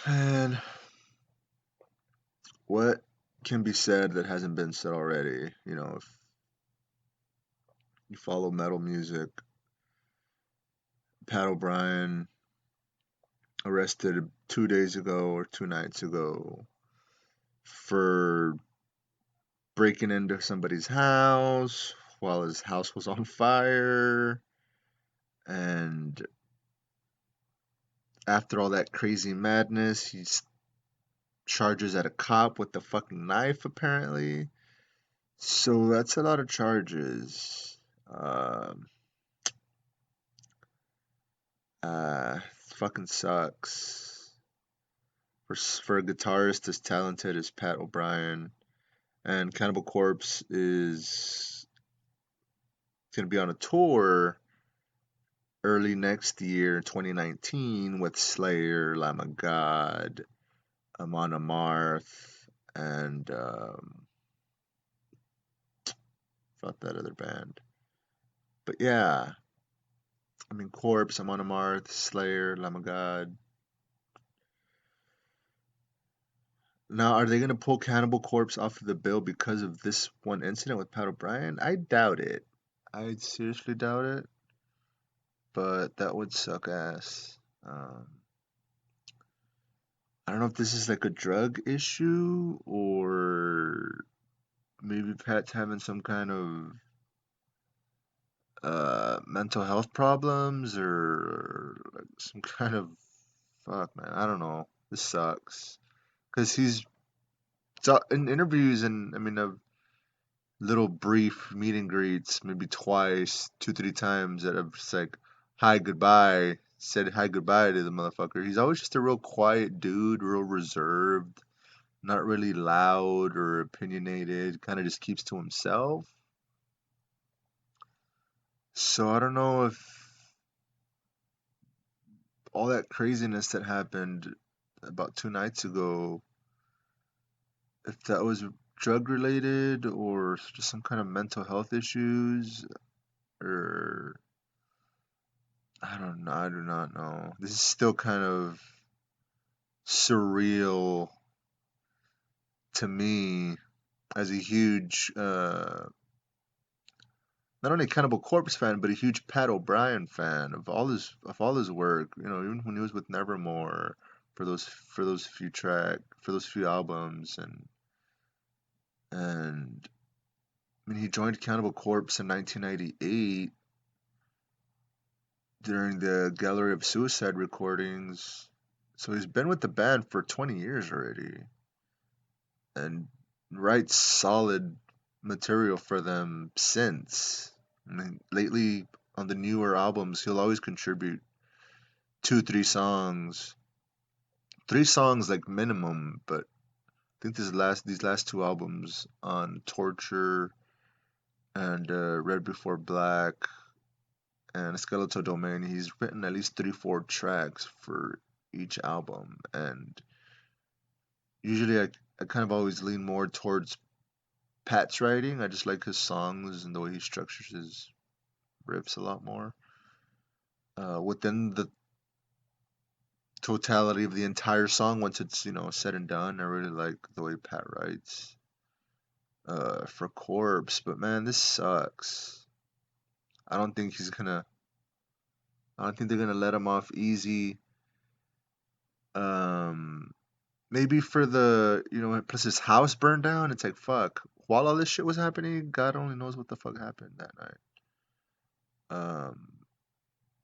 And what can be said that hasn't been said already? If you follow metal music, Pat O'Brien arrested 2 days ago or 2 nights ago for breaking into somebody's house while his house was on fire. And after all that crazy madness, he charges at a cop with a fucking knife, apparently. So that's a lot of charges. Um, Fucking sucks for a guitarist as talented as Pat O'Brien. And Cannibal Corpse is going to be on a tour early next year, 2019, with Slayer, Lamb of God, Amon Amarth, and fuck that other band. But yeah, I mean Corpse, Amon Amarth, Slayer, Lamb of God. Now, are they gonna pull Cannibal Corpse off of the bill because of this one incident with Pat O'Brien? I doubt it. I seriously doubt it. But that would suck ass. I don't know if this is like a drug issue or maybe Pat's having some kind of mental health problems or like some kind of fuck, man. I don't know. This sucks because he's in interviews and I mean little brief meet and greets, maybe twice, two, three times that I've just like hi goodbye, said hi goodbye to the motherfucker. He's always just a real quiet dude, real reserved, not really loud or opinionated, kind of just keeps to himself. So I don't know if all that craziness that happened about 2 nights ago, if that was drug related or just some kind of mental health issues, or I don't know. I do not know. This is still kind of surreal to me as a huge, not only Cannibal Corpse fan, but a huge Pat O'Brien fan of all his work. Even when he was with Nevermore for those few albums, and I mean he joined Cannibal Corpse in 1998 during the Gallery of Suicide recordings. So he's been with the band for 20 years already and writes solid material for them since. I mean, lately on the newer albums, he'll always contribute two, three songs like minimum. But I think these last two albums on Torture and Red Before Black and Skeletal Domain, he's written at least three, four tracks for each album. And usually I kind of always lean more towards Pat's writing. I just like his songs and the way he structures his riffs a lot more. Within the totality of the entire song, once it's said and done, I really like the way Pat writes for Corpse. But man, this sucks. I don't think he's gonna. I don't think they're gonna let him off easy. Um, Maybe for the plus his house burned down. It's like fuck. While all this shit was happening, God only knows what the fuck happened that night. Um,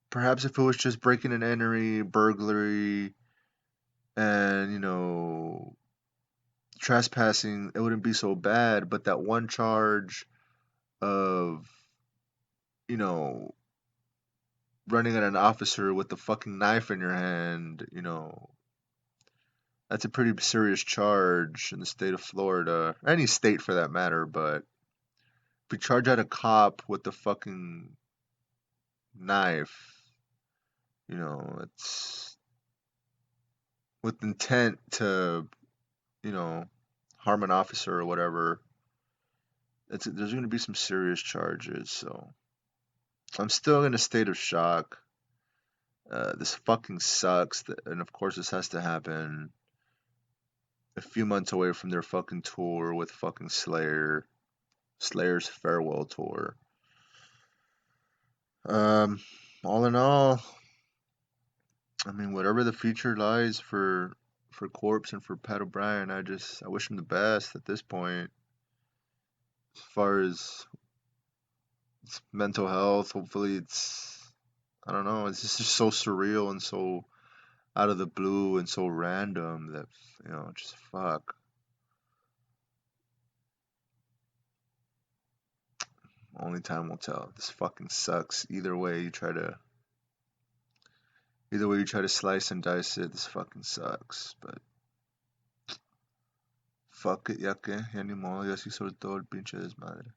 Perhaps if it was just breaking and entering, burglary, and trespassing, it wouldn't be so bad. But that one charge of you know running at an officer with a fucking knife in your hand, that's a pretty serious charge in the state of Florida, any state for that matter. But if you charge at a cop with a fucking knife, it's with intent to harm an officer or whatever, there's going to be some serious charges. So I'm still in a state of shock. This fucking sucks, and of course this has to happen a few months away from their fucking tour with fucking Slayer's farewell tour. Um, all in all, I mean, whatever the future lies for Corpse and for Pat O'Brien, I wish him the best at this point. As far as mental health, hopefully I don't know, it's just so surreal and so out of the blue and so random that, just fuck. Only time will tell. This fucking sucks. Either way you try to slice and dice it, this fucking sucks. But fuck it, ya que, ya ni modo, y así sobre todo el pinche desmadre.